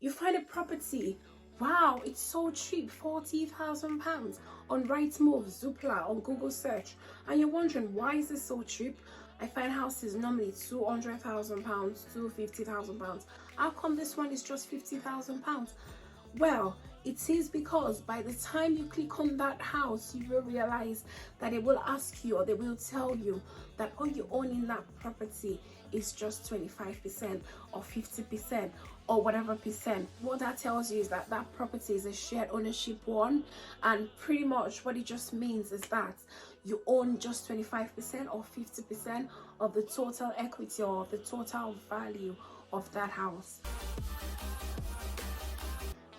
You find a property, wow, it's so cheap, £40,000 on Rightmove, Zoopla, on Google search, and you're wondering, why is this so cheap? I find houses normally £200,000, £250,000. How come this one is just £50,000? Well, it is because by the time you click on that house, you will realize that it will ask you, or they will tell you, that all you own in that property is just 25% or 50% or whatever percent. What that tells you is that that property is a shared ownership one, and pretty much what it just means is that you own just 25% or 50% of the total equity or the total value of that house.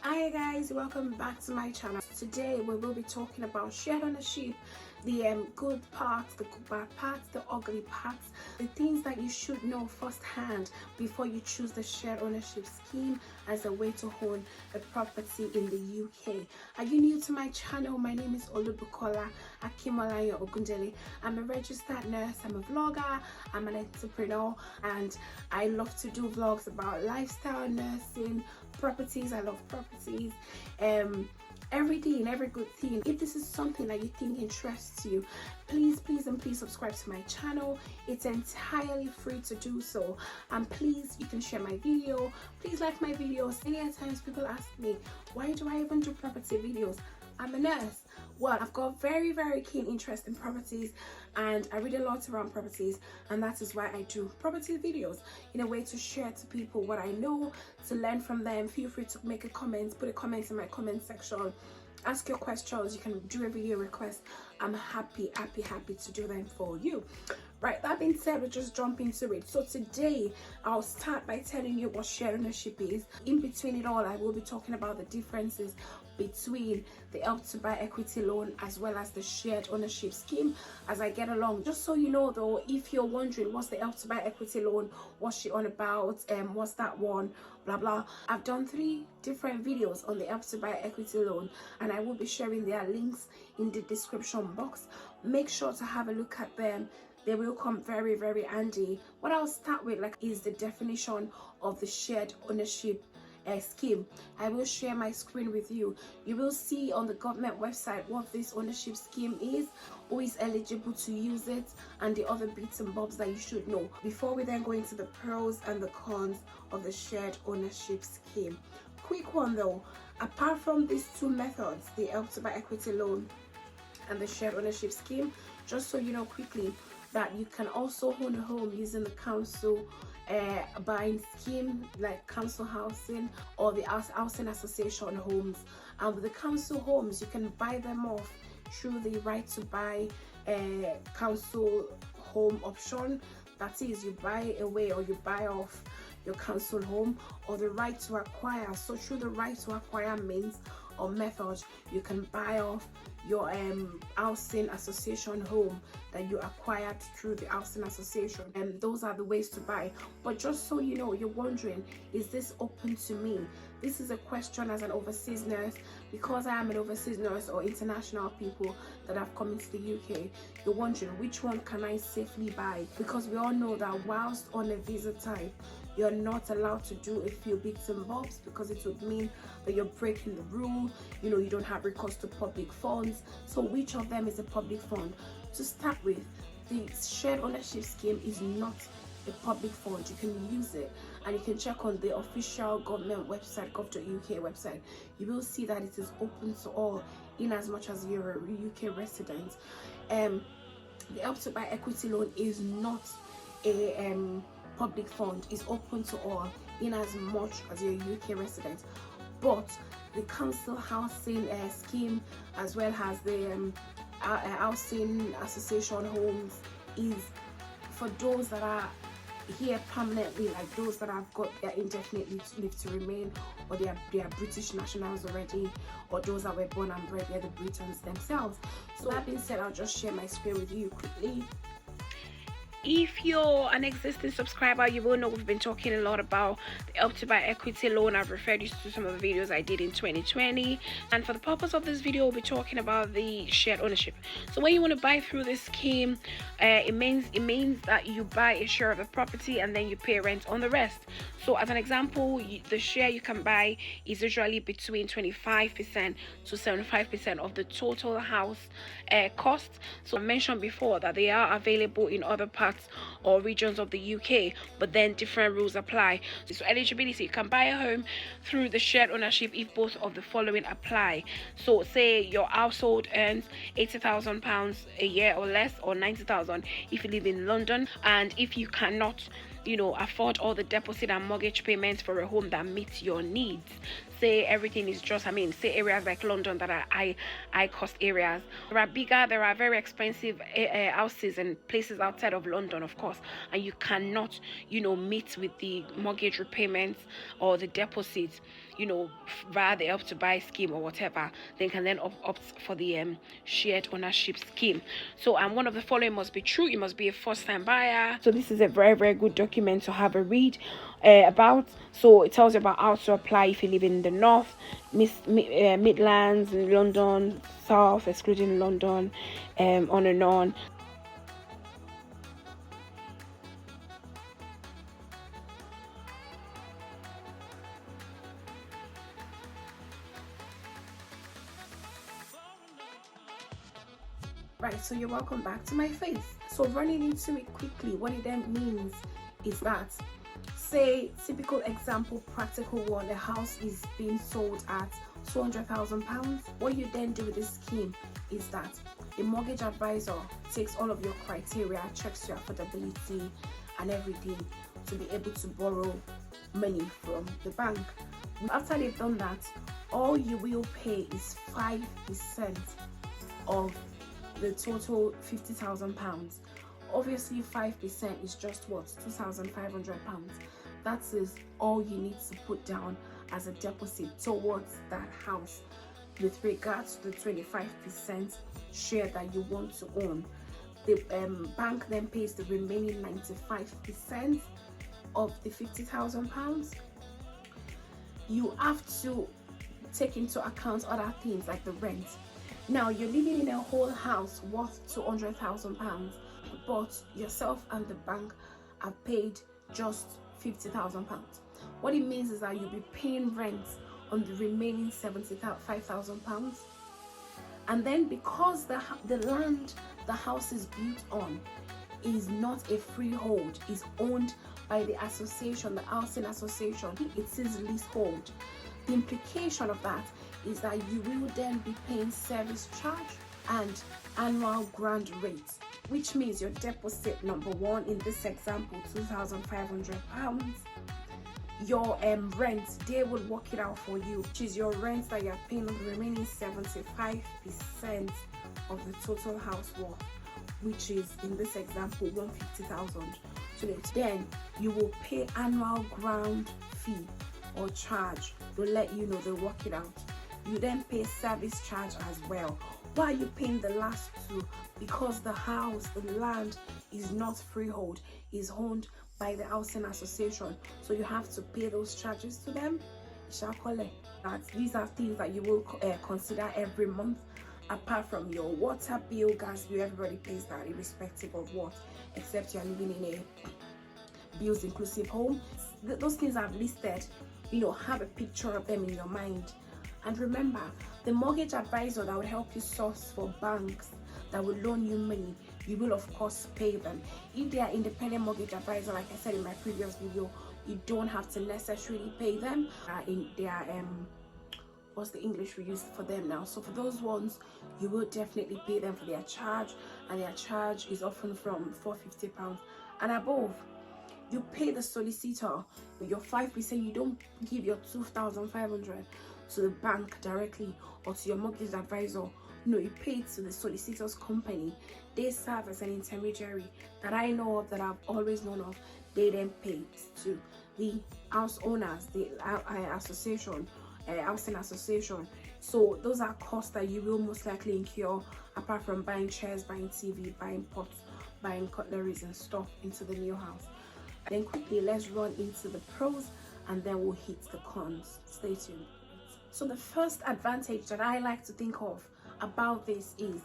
Hi guys, welcome back to my channel. Today we will be talking about shared ownership, the good parts, the bad parts, the ugly parts, the things that you should know firsthand before you choose the shared ownership scheme as a way to own a property in the UK. Are you new to my channel? My name is Olubukola Akimolayo Ogundele. I'm a registered nurse, I'm a vlogger, I'm an entrepreneur, and I love to do vlogs about lifestyle, nursing, properties. I love properties, everything, every good thing. If this is something that you think interests you, please subscribe to my channel. It's entirely free to do so, and please, you can share my video, please like my videos. Many times people ask me, why do I even do property videos? I'm a nurse. Well, I've got very keen interest in properties, and I read a lot around properties, and that is why I do property videos, in a way to share to people what I know, to learn from them. Feel free to make a comment, put a comment in my comment section, ask your questions, you can do a video request. I'm happy to do them for you. Right, that being said, we'll just jump into it. So today I'll start by telling you what shared ownership is. In between it all, I will be talking about the differences between the Help to Buy equity loan as well as the shared ownership scheme as I get along. Just so you know though, if you're wondering what's the Help to Buy equity loan, what's she on about, what's that one, blah blah, I've done 3 different videos on the Help to Buy equity loan, and I will be sharing their links in the description box. Make sure to have a look at them. They will come very handy. What I'll start with is the definition of the shared ownership scheme. I will share my screen with you. You will see on the government website what this ownership scheme is, who is eligible to use it, and the other bits and bobs that you should know before we then go into the pros and the cons of the shared ownership scheme. Quick one though, apart from these 2 methods, the Help to Buy equity loan and the shared ownership scheme, just so you know quickly that you can also own a home using the council buying scheme, like council housing or the housing association homes. And with the council homes, you can buy them off through the right to buy council home option. That is, you buy away or you buy off your council home, or the right to acquire. So through the right to acquire means or method, you can buy off your housing association home that you acquired through the housing association, and those are the ways to buy. But just so you know, you're wondering, is this open to me? This is a question as an overseas nurse, because I am an overseas nurse, or international people that have come into the UK. You're wondering, which one can I safely buy? Because we all know that whilst on a visa type, you're not allowed to do a few bits and bobs, because it would mean that you're breaking the rule. You know, you don't have recourse to public funds. So which of them is a public fund? To start with, the shared ownership scheme is not a public fund. You can use it, and you can check on the official government website, Govt.uk website. You will see that it is open to all, in as much as you're a UK resident. The Help to Buy equity loan is not a public fund. Is open to all, in as much as you're a UK resident. But the council housing scheme, as well as the housing association homes, is for those that are here permanently, like those that have got their indefinite leave to remain, or they are British nationals already, or those that were born and bred here, the Britons themselves. So that being said, I'll just share my screen with you quickly. If you're an existing subscriber, you will know we've been talking a lot about the Help to Buy equity loan. I've referred you to some of the videos I did in 2020, and for the purpose of this video, we'll be talking about the shared ownership. So when you want to buy through this scheme, it means that you buy a share of the property and then you pay rent on the rest. So as an example, the share you can buy is usually between 25% to 75% of the total house cost. So I mentioned before that they are available in other parts or regions of the UK, but then different rules apply. So eligibility, you can buy a home through the shared ownership if both of the following apply. So say your household earns £80,000 a year or less, or 90,000 if you live in London, and if you cannot afford all the deposit and mortgage payments for a home that meets your needs. Say everything is just, say areas like London that are high cost areas. There are very expensive houses and places outside of London, of course, and you cannot, meet with the mortgage repayments or the deposits, via the Help to Buy scheme or whatever. They can then opt for the shared ownership scheme. So one of the following must be true. You must be a first-time buyer. So this is a very, very good document to have a read about. So it tells you about how to apply if you live in the north, Midlands, London, south, excluding London, on and on. Right, so you're welcome back to my face. So running into it quickly, what it then means is that, say, typical example, practical one, a house is being sold at £200,000. What you then do with this scheme is that the mortgage advisor takes all of your criteria, checks your affordability and everything to be able to borrow money from the bank. After they've done that, all you will pay is 5% of the total £50,000. Obviously 5% is just what, £2,500. That is all you need to put down as a deposit towards that house with regards to the 25% share that you want to own. The bank then pays the remaining 95% of the £50,000. You have to take into account other things like the rent. Now you're living in a whole house worth £200,000, but yourself and the bank have paid just £50,000. What it means is that you'll be paying rent on the remaining £75,000. And then because the land the house is built on is not a freehold, is owned by the association, the housing association, it is leasehold. The implication of that is that you will then be paying service charge and annual grant rates, which means your deposit, number one, in this example, £2,500. Your rent, they will work it out for you, which is your rent that you're paying on the remaining 75% of the total house worth, which is in this example 150,000. So then you will pay annual ground fee or charge. They'll let you know, they'll work it out. You then pay service charge as well. Why are you paying the last two? Because the house, the land is not freehold, is owned by the housing association, so you have to pay those charges to them. These are things that you will consider every month, apart from your water bill, gas bill. Everybody pays that irrespective of what, except you're living in a bills inclusive home. Those things I've listed, have a picture of them in your mind. And remember, the mortgage advisor that will help you source for banks that will loan you money, you will of course pay them. If they are independent mortgage advisor, like I said in my previous video, you don't have to necessarily pay them. What's the English we use for them now? So for those ones, you will definitely pay them for their charge, and their charge is often from £450 and above. You pay the solicitor your 5%. You don't give your 2,500 to the bank directly or to your mortgage advisor. No, you pay it to the solicitor's company. They serve as an intermediary that I know of, that I've always known of. They then pay to the house owners, the association, housing association. So those are costs that you will most likely incur, apart from buying chairs, buying TV, buying pots, buying cutleries and stuff into the new house. Then quickly let's run into the pros and then we'll hit the cons. Stay tuned. So the first advantage that I like to think of about this is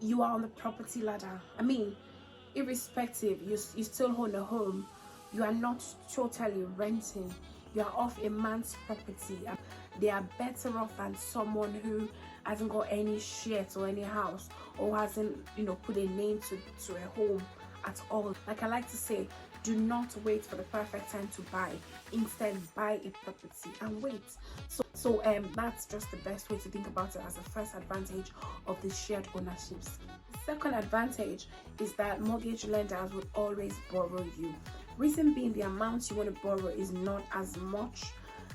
you are on the property ladder. I mean, irrespective, you still own a home. You are not totally renting. You are off a man's property. They are better off than someone who hasn't got any shares or any house, or hasn't, put a name to a home at all. Like I like to say, do not wait for the perfect time to buy. Instead, buy a property and wait. So that's just the best way to think about it as the first advantage of the shared ownership scheme. The second advantage is that mortgage lenders will always borrow you. Reason being, the amount you want to borrow is not as much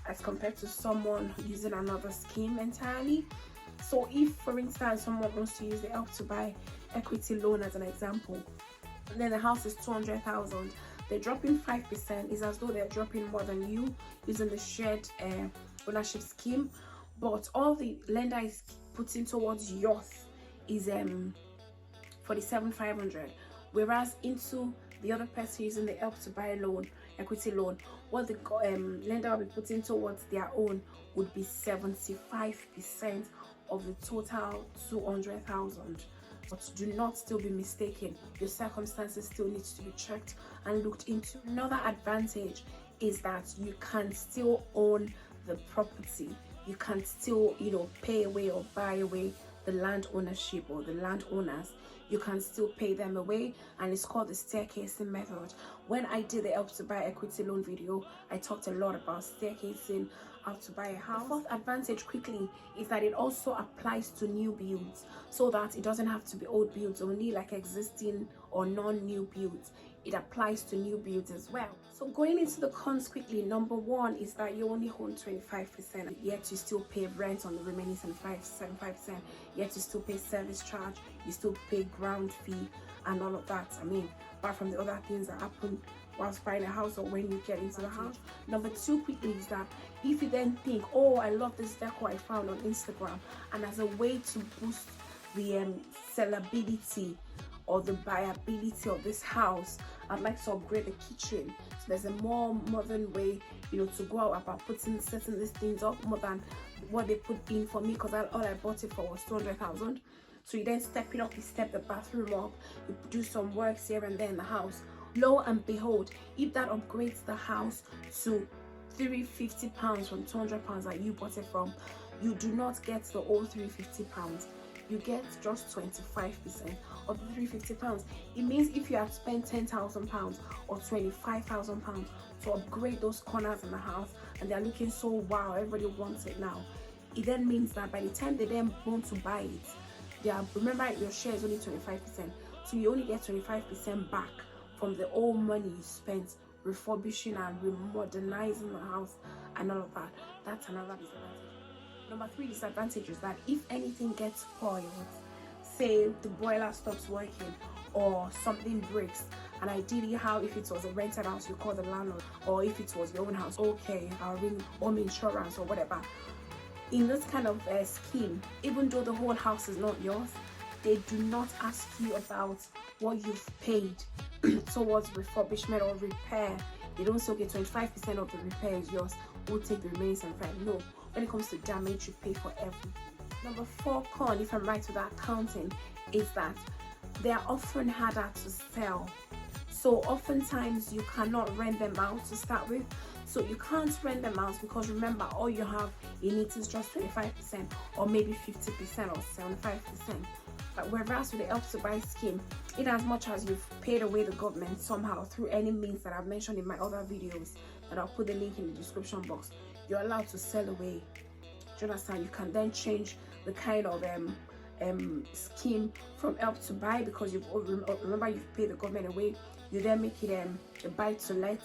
as compared to someone using another scheme entirely. So if, for instance, someone wants to use the Help to Buy equity loan as an example, and then the house is 200,000, they're dropping 5%. Is as though they're dropping more than you using the shared ownership scheme, but all the lender is putting towards yours is 47,500, whereas into the other person using the Help to Buy loan, equity loan, what the lender will be putting towards their own would be 75% of the total 200,000. But do not still be mistaken. Your circumstances still need to be checked and looked into. Another advantage is that you can still own the property. You can still, pay away or buy away the land ownership or the landowners. You can still pay them away, and it's called the staircasing method. When I did the Help to Buy equity loan video, I talked a lot about staircasing, how to buy a house. The fourth advantage quickly is that it also applies to new builds, so that it doesn't have to be old builds only, like existing or non-new builds. It applies to new builds as well. So going into the cons quickly, number one is that you only own 25%, yet you still pay rent on the remaining 75%, yet you still pay service charge, you still pay ground fee and all of that. I mean, apart from the other things that happen whilst buying a house or when you get into the house. Number two quickly is that if you then think, oh, I love this decor I found on Instagram, and as a way to boost the sellability or the buyability of this house, I'd like to upgrade the kitchen. So there's a more modern way, to go out about setting these things up more than what they put in for me, because all I bought it for was 200,000. So you then step it up, you step the bathroom up, you do some works here and there in the house. Lo and behold, if that upgrades the house to £350 from £200 that you bought it from, you do not get the whole £350. You get just 25% of the £350. It means if you had spent £10,000 or £25,000 to upgrade those corners in the house, and they're looking so wow, everybody wants it now, it then means that by the time they then want to buy it, remember your share is only 25%, so you only get 25% back from the old money you spent refurbishing and remodernizing the house and all of that. That's another disadvantage. Number three disadvantage is that if anything gets spoiled, say the boiler stops working or something breaks, and ideally if it was a rented house, you call the landlord, or if it was your own house, okay, I'll ring home insurance or whatever. In this kind of scheme, even though the whole house is not yours, they do not ask you about what you've paid towards refurbishment or repair. They don't say, okay, 25% of the repair is yours, we'll take the remaining 75%. No, when it comes to damage, you pay for everything. Number four con, if I'm right with that counting, is that they are often harder to sell. So oftentimes you cannot rent them out to start with. So you can't rent them out because remember, all you have in it is just 25% or maybe 50% or 75%. But whereas with the Help to Buy scheme, in as much as you've paid away the government somehow through any means that I've mentioned in my other videos, that I'll put the link in the description box, you're allowed to sell away. Do you understand? You can then change the kind of scheme from Help to Buy, because remember you've paid the government away. You then make it a buy to let.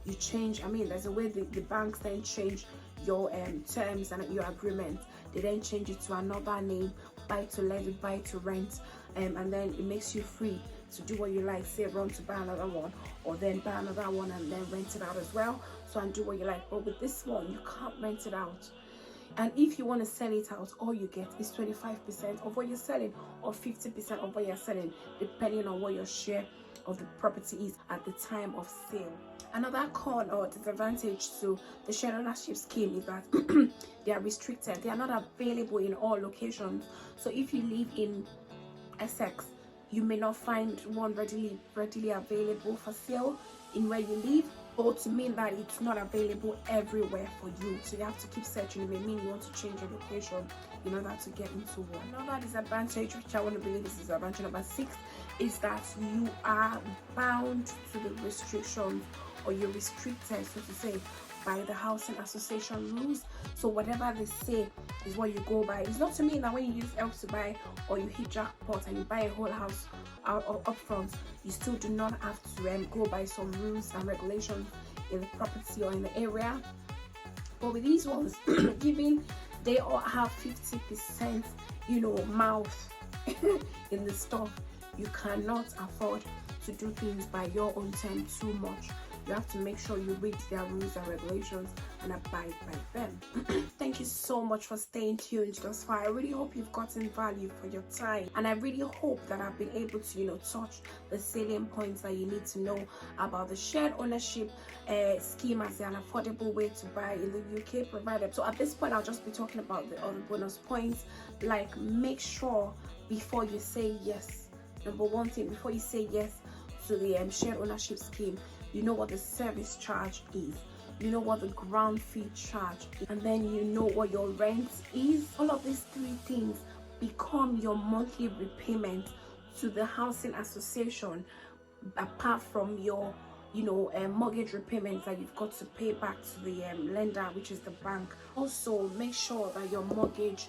You change, there's a way the banks then change your terms and your agreement. They then change it to another name, buy to let, buy to rent, and then it makes you free to do what you like. Say run to buy another one, or then buy another one and then rent it out as well. So and do what you like. But with this one, you can't rent it out. And if you want to sell it out, all you get is 25% of what you're selling or 50% of what you're selling, depending on what your share of the property is at the time of sale. Another con or disadvantage to the shared ownership scheme is that they are restricted. They are not available in all locations. So if you live in Essex, you may not find one readily available for sale in where you live, or to mean that it's not available everywhere for you. So you have to keep searching. It may mean you want to change your location in order to get into one. Another disadvantage, which I want to believe is disadvantage number 6, is that you are bound to the restrictions, or you're restricted, so to say, by the housing association rules. So whatever they say is what you go by. It's not to mean that when you use Help to Buy or you hit jackpot and you buy a whole house up front, you still do not have to go by some rules and regulations in the property or in the area. But with these ones, given they all have 50% mouth in the stuff, you cannot afford to do things by your own term too much. You have to make sure you read their rules and regulations and abide by them. Thank you so much for staying tuned thus far. I really hope you've gotten value for your time, and I really hope that I've been able to touch the salient points that you need to know about the shared ownership scheme as an affordable way to buy in the UK provided. So at this point, I'll just be talking about the other bonus points, like make sure before you say yes. Number one thing, before you say yes to the shared ownership scheme, you know what the service charge is, you know what the ground fee charge is, and then you know what your rent is. All of these 3 things become your monthly repayment to the housing association, apart from your mortgage repayments that you've got to pay back to the lender, which is the bank. Also make sure that your mortgage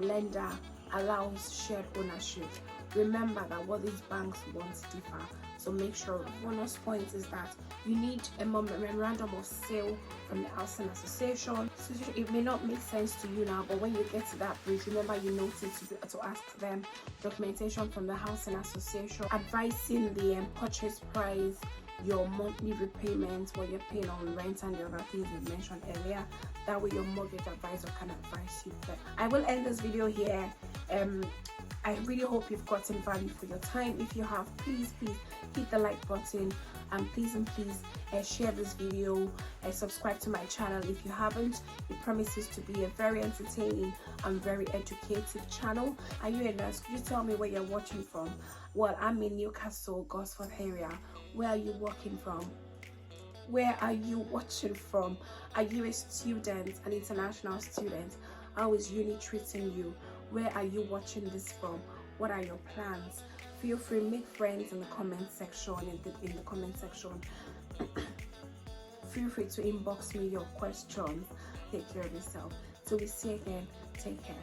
lender allows shared ownership. Remember that what these banks want differ, so make sure. Bonus point is that you need a memorandum of sale from the housing association. So it may not make sense to you now, but when you get to that bridge, remember you noted to ask them documentation from the housing association advising the purchase price, your monthly repayments, what you're paying on rent, and the other things we mentioned earlier. That way your mortgage advisor can advise you better. I will end this video here. I really hope you've gotten value for your time. If you have, please hit the like button, and please share this video and subscribe to my channel if you haven't. It promises to be a very entertaining and very educative channel. Are you a nurse? Could you tell me where you're watching from? Well, I'm in Newcastle, Gosford area. Where are you working from? Where are you watching from? Are you a student, an international student? How is uni treating you? Where are you watching this from? What are your plans? Feel free, make friends in the comment section. In the comment section, feel free to inbox me your questions. Take care of yourself. Till we see you again, take care.